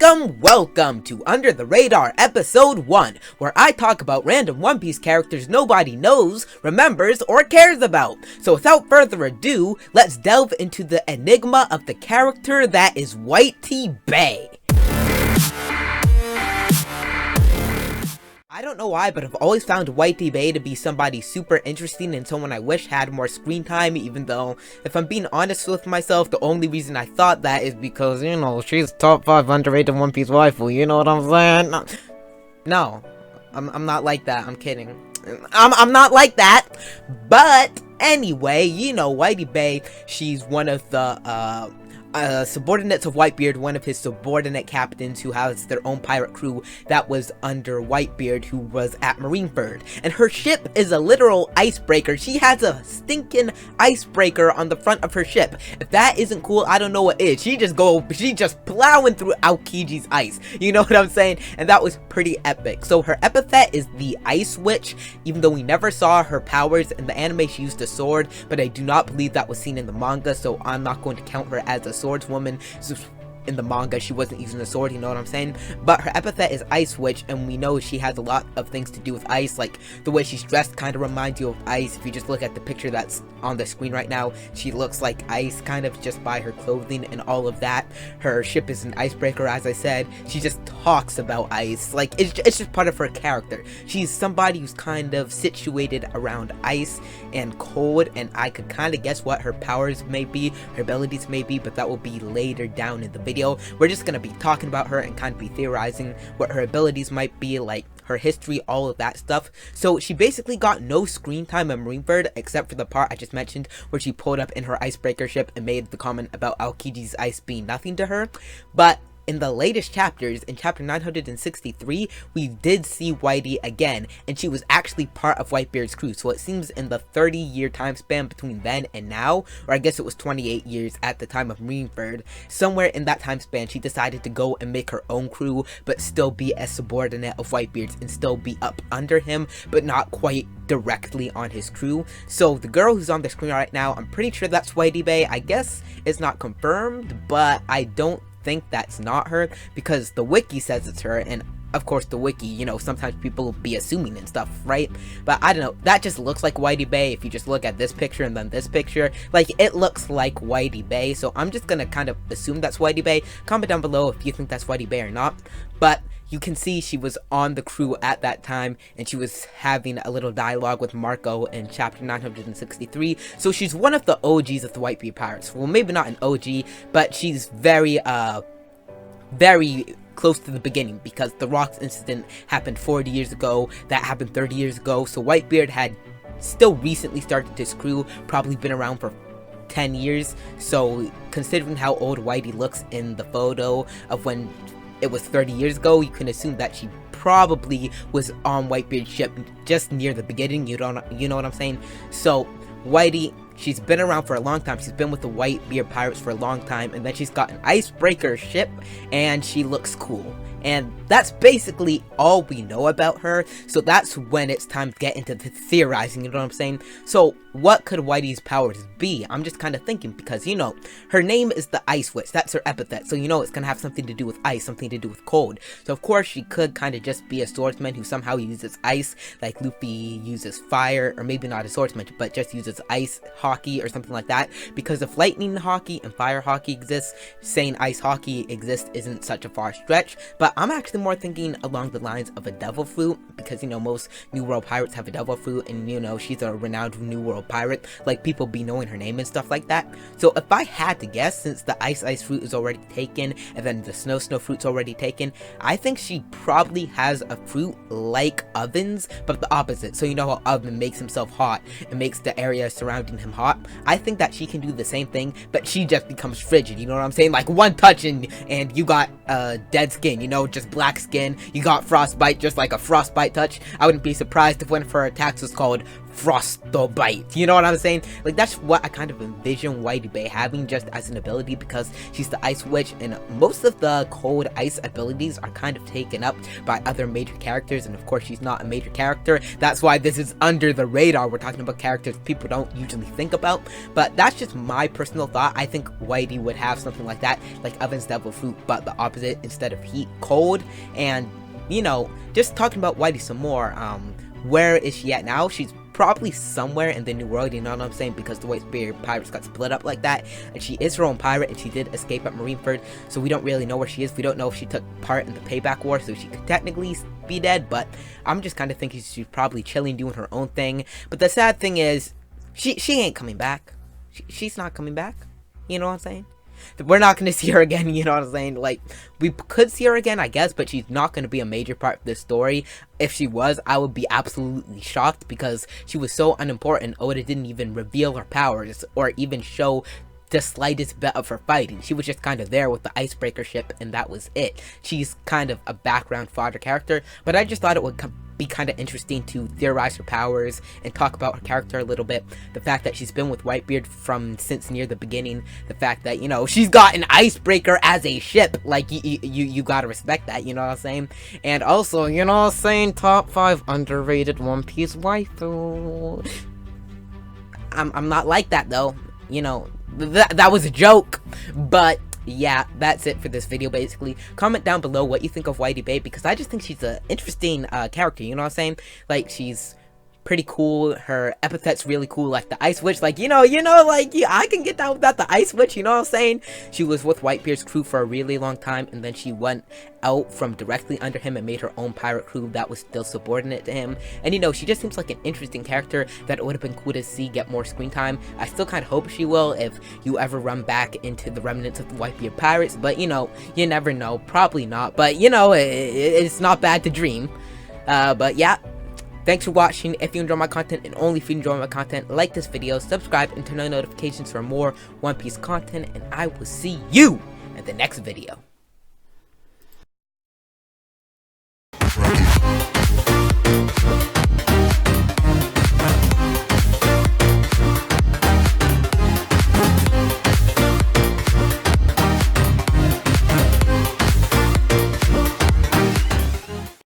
Welcome to Under the Radar Episode 1, where I talk about random One Piece characters nobody knows, remembers, or cares about. So without further ado, let's delve into the enigma of the character that is Whitey Bay. I don't know why, but I've always found Whitey Bay to be somebody super interesting and someone I wish had more screen time, even though, if I'm being honest with myself, the only reason I thought that is because, you know, she's top 5 underrated One Piece waifu, you know what I'm saying? No, I'm not like that, I'm kidding. I'm not like that, but anyway, you know, Whitey Bay, she's one of the, subordinates of Whitebeard, one of his subordinate captains who has their own pirate crew that was under Whitebeard, who was at Marineford. And her ship is a literal icebreaker. She has a stinking icebreaker on the front of her ship. If that isn't cool, I don't know what is. She just plowing through Aokiji's ice. You know what I'm saying? And that was pretty epic. So her epithet is the Ice Witch, even though we never saw her powers. In the anime, she used a sword, but I do not believe that was seen in the manga, so I'm not going to count her as a swordswoman. In the manga, she wasn't using a sword, you know what I'm saying? But her epithet is Ice Witch, and we know she has a lot of things to do with ice. Like, the way she's dressed kind of reminds you of ice. If you just look at the picture that's on the screen right now, she looks like ice, kind of just by her clothing and all of that. Her ship is an icebreaker, as I said. She just talks about ice. Like, it's just part of her character. She's somebody who's kind of situated around ice and cold, and I could kind of guess what her powers may be, her abilities may be, but that will be later down in the video. We're just gonna be talking about her and kind of be theorizing what her abilities might be, like her history, all of that stuff. So she basically got no screen time in Marineford, except for the part I just mentioned where she pulled up in her icebreaker ship and made the comment about Aokiji's ice being nothing to her. But in the latest chapters, in chapter 963, we did see Whitey again, and she was actually part of Whitebeard's crew. So it seems in the 30-year time span between then and now, or I guess it was 28 years at the time of Marineford, somewhere in that time span, she decided to go and make her own crew, but still be a subordinate of Whitebeard's and still be up under him, but not quite directly on his crew. So the girl who's on the screen right now, I'm pretty sure that's Whitey Bay. I guess it's not confirmed, but I don't think that's not her, because the wiki says it's her, and of course the wiki, you know, sometimes people will be assuming and stuff, right? But I don't know, that just looks like Whitey Bay. If you just look at this picture and then this picture, like, it looks like Whitey Bay, so I'm just gonna kind of assume that's Whitey Bay. Comment down below if you think that's Whitey Bay or not. But you can see she was on the crew at that time, and she was having a little dialogue with Marco in chapter 963. So she's one of the OGs of the Whitebeard Pirates. Well, maybe not an OG, but she's very close to the beginning, because the Rocks incident happened 40 years ago, that happened 30 years ago, so Whitebeard had still recently started his crew, probably been around for 10 years, so considering how old Whitey looks in the photo of when it was 30 years ago, you can assume that she probably was on Whitebeard's ship just near the beginning, you know what I'm saying? So Whitey, she's been around for a long time. She's been with the Whitebeard Pirates for a long time, and then she's got an icebreaker ship, and she looks cool. And that's basically all we know about her, so that's when it's time to get into the theorizing, you know what I'm saying? So what could Whitey's powers be? I'm just kind of thinking, because, you know, her name is the Ice Witch, that's her epithet, so you know it's gonna have something to do with ice, something to do with cold. So of course she could kind of just be a swordsman who somehow uses ice, like Luffy uses fire, or maybe not a swordsman, but just uses ice hockey or something like that. Because if lightning hockey and fire hockey exists, saying ice hockey exists isn't such a far stretch. But I'm actually more thinking along the lines of a devil fruit, because, you know, most New World pirates have a devil fruit, and, you know, she's a renowned New World pirate, like, people be knowing her name and stuff like that. So if I had to guess, since the ice fruit is already taken, and then the snow fruit's already taken, I think she probably has a fruit like ovens, but the opposite. So you know how oven makes himself hot and makes the area surrounding him hot? I think that she can do the same thing, but she just becomes frigid, you know what I'm saying? Like, one touch and you got dead skin, you know, just black skin. You got frostbite, just like a frostbite touch. I wouldn't be surprised if one of her attacks was called frostbite. You know what I'm saying? Like, that's what I kind of envision Whitey Bay having just as an ability, because she's the ice witch, and most of the cold ice abilities are kind of taken up by other major characters, and of course she's not a major character. That's why this is under the radar. We're talking about characters people don't usually think about, but that's just my personal thought. I think Whitey would have something like that, like Oven's Devil Fruit, but the opposite. Instead of heat, cold. And you know, just talking about Whitey some more, where is she at now? She's probably somewhere in the New World, you know what I'm saying, because the Whitebeard pirates got split up like that, and she is her own pirate, and she did escape at Marineford, so we don't really know where she is. We don't know if she took part in the Payback War, so she could technically be dead, but I'm just kind of thinking she's probably chilling, doing her own thing. But the sad thing is, she ain't coming back. She's not coming back, you know what I'm saying? We're not going to see her again, you know what I'm saying? Like, we could see her again, I guess, but she's not going to be a major part of this story. If she was, I would be absolutely shocked, because she was so unimportant. Oda didn't even reveal her powers or even show the slightest bit of her fighting. She was just kind of there with the icebreaker ship, and that was it. She's kind of a background fodder character, but I just thought it would be kind of interesting to theorize her powers and talk about her character a little bit. The fact that she's been with Whitebeard since near the beginning. The fact that, you know, she's got an icebreaker as a ship. Like, you gotta respect that, you know what I'm saying? And also, you know what I'm saying, top 5 underrated One Piece waifu. I'm not like that, though. You know, that was a joke. But yeah, that's it for this video, basically. Comment down below what you think of Whitey Bay, because I just think she's an interesting character, you know what I'm saying? Like, she's pretty cool. Her epithet's really cool, like the Ice Witch. Like, you know, like, yeah, I can get down without the Ice Witch, you know what I'm saying? She was with Whitebeard's crew for a really long time, and then she went out from directly under him and made her own pirate crew that was still subordinate to him. And you know, she just seems like an interesting character that it would have been cool to see get more screen time. I still kind of hope she will if you ever run back into the remnants of the Whitebeard pirates, but you know, you never know. Probably not, but you know, it's not bad to dream. But yeah, thanks for watching. If you enjoy my content, and only if you enjoy my content, like this video, subscribe, and turn on notifications for more One Piece content, and I will see you in the next video.